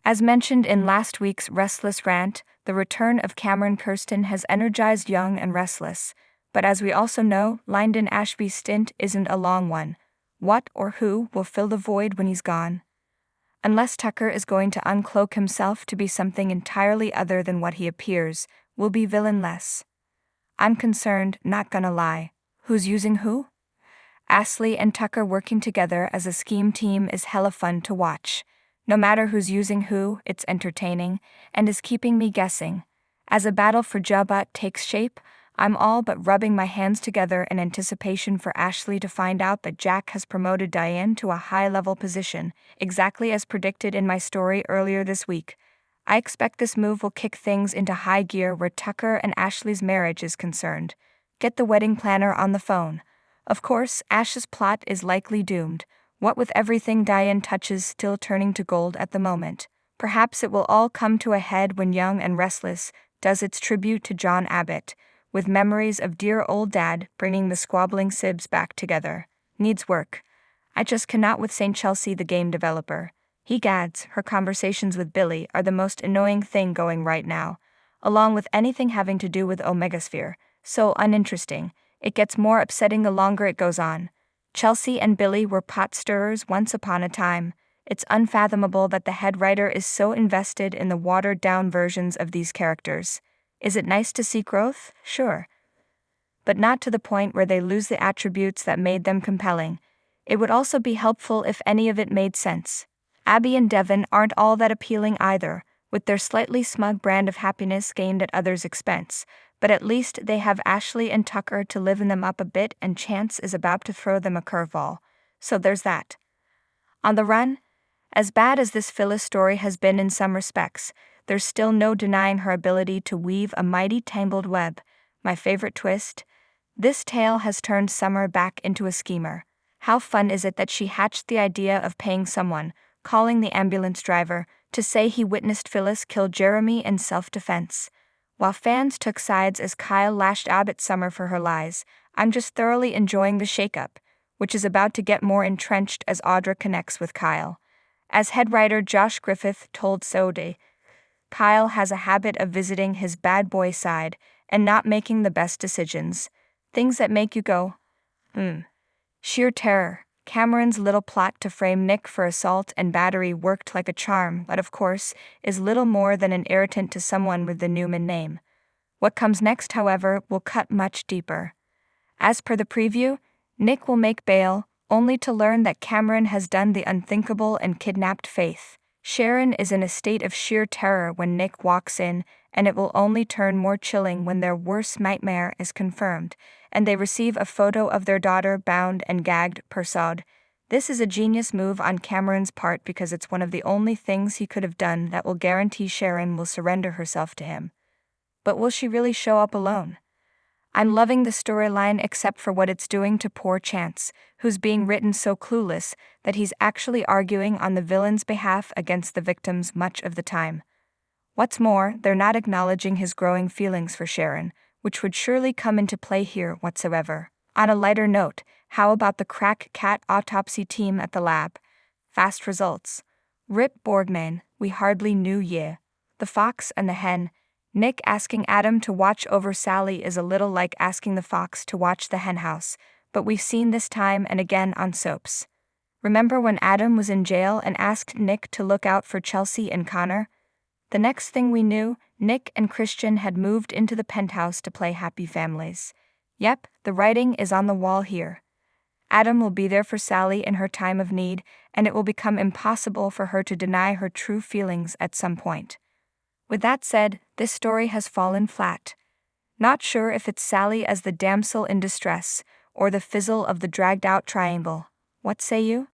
As mentioned in last week's Restless Rant, the return of Cameron Kirsten has energized Young and Restless, but as we also know, Lyndon Ashby's stint isn't a long one. What or who will fill the void when he's gone? Unless Tucker is going to uncloak himself to be something entirely other than what he appears, we'll be villainless. I'm concerned, not gonna lie. Who's using who? Ashley and Tucker working together as a scheme team is hella fun to watch. No matter who's using who, it's entertaining, and is keeping me guessing. As a battle for Jabba takes shape, I'm all but rubbing my hands together in anticipation for Ashley to find out that Jack has promoted Diane to a high-level position, exactly as predicted in my story earlier this week. I expect this move will kick things into high gear where Tucker and Ashley's marriage is concerned. Get the wedding planner on the phone. Of course, Ash's plot is likely doomed, what with everything Diane touches still turning to gold at the moment. Perhaps it will all come to a head when Young and Restless does its tribute to John Abbott, with memories of dear old dad bringing the squabbling sibs back together. Needs work. I just cannot with St. Chelsea, the game developer. He gads, her conversations with Billy are the most annoying thing going right now, along with anything having to do with Omegasphere. So uninteresting. It gets more upsetting the longer it goes on. Chelsea and Billy were pot stirrers once upon a time. It's unfathomable that the head writer is so invested in the watered-down versions of these characters. Is it nice to see growth? Sure. But not to the point where they lose the attributes that made them compelling. It would also be helpful if any of it made sense. Abby and Devon aren't all that appealing either, with their slightly smug brand of happiness gained at others' expense, but at least they have Ashley and Tucker to liven them up a bit, and Chance is about to throw them a curveball. So there's that. On the run, as bad as this Phyllis story has been in some respects, there's still no denying her ability to weave a mighty tangled web. My favorite twist? This tale has turned Summer back into a schemer. How fun is it that she hatched the idea of paying someone, calling the ambulance driver, to say he witnessed Phyllis kill Jeremy in self-defense. While fans took sides as Kyle lashed out at Summer for her lies, I'm just thoroughly enjoying the shakeup, which is about to get more entrenched as Audra connects with Kyle. As head writer Josh Griffith told Sode, Kyle has a habit of visiting his bad boy side and not making the best decisions. Things that make you go, Sheer terror. Cameron's little plot to frame Nick for assault and battery worked like a charm, but of course, is little more than an irritant to someone with the Newman name. What comes next, however, will cut much deeper. As per the preview, Nick will make bail, only to learn that Cameron has done the unthinkable and kidnapped Faith. Sharon is in a state of sheer terror when Nick walks in, and it will only turn more chilling when their worst nightmare is confirmed, and they receive a photo of their daughter bound and gagged per Sod. This is a genius move on Cameron's part because it's one of the only things he could have done that will guarantee Sharon will surrender herself to him. But will she really show up alone? I'm loving the storyline except for what it's doing to poor Chance, who's being written so clueless that he's actually arguing on the villain's behalf against the victims much of the time. What's more, they're not acknowledging his growing feelings for Sharon, which would surely come into play here whatsoever. On a lighter note, how about the crack cat autopsy team at the lab? Fast results. Rip Borgman, we hardly knew ye. The fox and the hen. Nick asking Adam to watch over Sally is a little like asking the fox to watch the henhouse, but we've seen this time and again on soaps. Remember when Adam was in jail and asked Nick to look out for Chelsea and Connor? The next thing we knew, Nick and Christian had moved into the penthouse to play happy families. Yep, the writing is on the wall here. Adam will be there for Sally in her time of need, and it will become impossible for her to deny her true feelings at some point. With that said, this story has fallen flat. Not sure if it's Sally as the damsel in distress, or the fizzle of the dragged-out triangle. What say you?